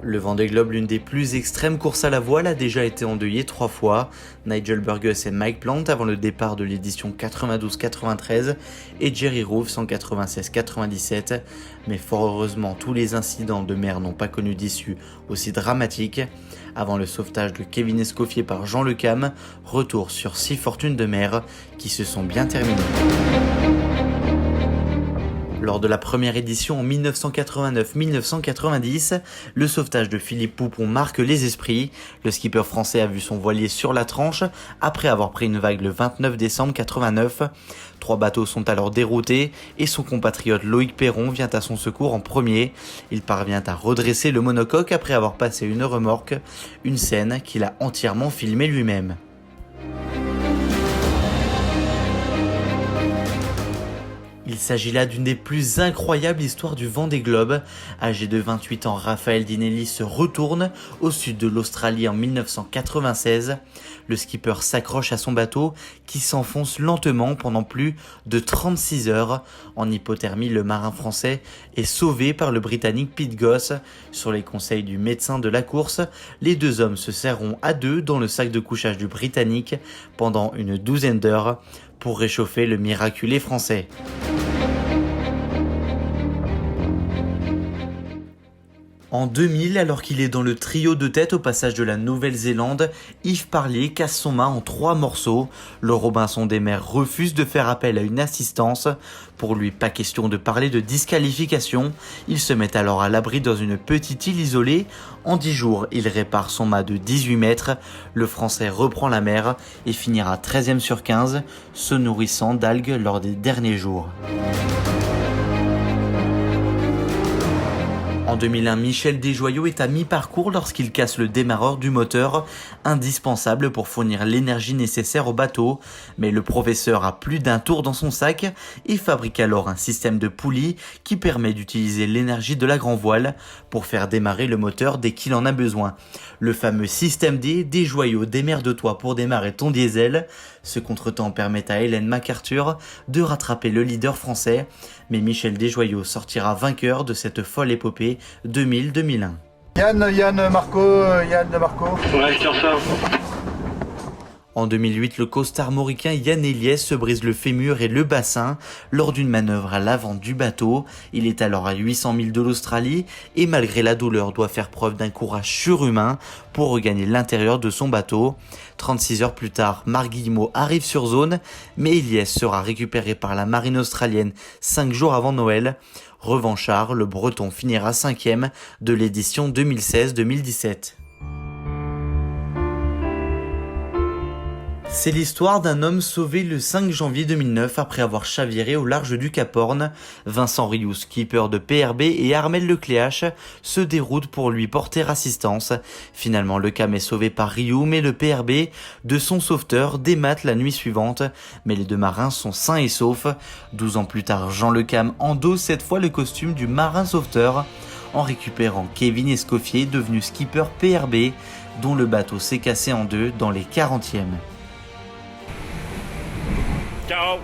Le Vendée Globe, l'une des plus extrêmes courses à la voile, a déjà été endeuillée 3 fois. Nigel Burgess et Mike Plant avant le départ de l'édition 92-93 et Jerry Roofs en 96-97. Mais fort heureusement, tous les incidents de mer n'ont pas connu d'issue aussi dramatique. Avant le sauvetage de Kevin Escoffier par Jean Le Cam, retour sur 6 fortunes de mer qui se sont bien terminées. Lors de la première édition en 1989-1990, le sauvetage de Philippe Poupon marque les esprits. Le skipper français a vu son voilier sur la tranche après avoir pris une vague le 29 décembre 89. 3 bateaux sont alors déroutés et son compatriote Loïc Perron vient à son secours en premier. Il parvient à redresser le monocoque après avoir passé une remorque, une scène qu'il a entièrement filmée lui-même. Il s'agit là d'une des plus incroyables histoires du Vendée Globe. Âgé de 28 ans, Raphaël Dinelli se retourne au sud de l'Australie en 1996. Le skipper s'accroche à son bateau qui s'enfonce lentement pendant plus de 36 heures. En hypothermie, le marin français est sauvé par le Britannique Pete Goss. Sur les conseils du médecin de la course, les deux hommes se serreront à deux dans le sac de couchage du Britannique pendant une douzaine d'heures pour réchauffer le miraculé français. En 2000, alors qu'il est dans le trio de tête au passage de la Nouvelle-Zélande, Yves Parlier casse son mât en 3 morceaux. Le Robinson des mers refuse de faire appel à une assistance. Pour lui, pas question de parler de disqualification. Il se met alors à l'abri dans une petite île isolée. En 10 jours, il répare son mât de 18 mètres. Le Français reprend la mer et finira 13e sur 15, se nourrissant d'algues lors des derniers jours. En 2001, Michel Desjoyaux est à mi-parcours lorsqu'il casse le démarreur du moteur, indispensable pour fournir l'énergie nécessaire au bateau. Mais le professeur a plus d'un tour dans son sac et fabrique alors un système de poulie qui permet d'utiliser l'énergie de la grand voile pour faire démarrer le moteur dès qu'il en a besoin. Le fameux système D, Desjoyaux, démerde-toi pour démarrer ton diesel. Ce contretemps permet à Hélène MacArthur de rattraper le leader français, mais Michel Desjoyaux sortira vainqueur de cette folle épopée 2000-2001. Yann Marco. Ouais, sur ça. En 2008, le costard mauricain Yann Eliès se brise le fémur et le bassin lors d'une manœuvre à l'avant du bateau. Il est alors à 800 000 de l'Australie et malgré la douleur doit faire preuve d'un courage surhumain pour regagner l'intérieur de son bateau. 36 heures plus tard, Marc Guillemot arrive sur zone, mais Eliès sera récupéré par la marine australienne 5 jours avant Noël. Revanchard, le Breton finira 5e de l'édition 2016-2017. C'est l'histoire d'un homme sauvé le 5 janvier 2009 après avoir chaviré au large du Cap Horn. Vincent Rioux, skipper de PRB, et Armel Lecléache se déroutent pour lui porter assistance. Finalement, le Cam est sauvé par Rioux, mais le PRB de son sauveteur démate la nuit suivante. Mais les deux marins sont sains et saufs. 12 ans plus tard, Jean Le Cam endosse cette fois le costume du marin sauveteur en récupérant Kevin Escoffier, devenu skipper PRB, dont le bateau s'est cassé en deux dans les 40e. Ciao.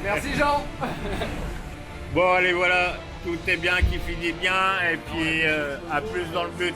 Merci Jean. Bon allez voilà, tout est bien qui finit bien et puis à plus dans le but.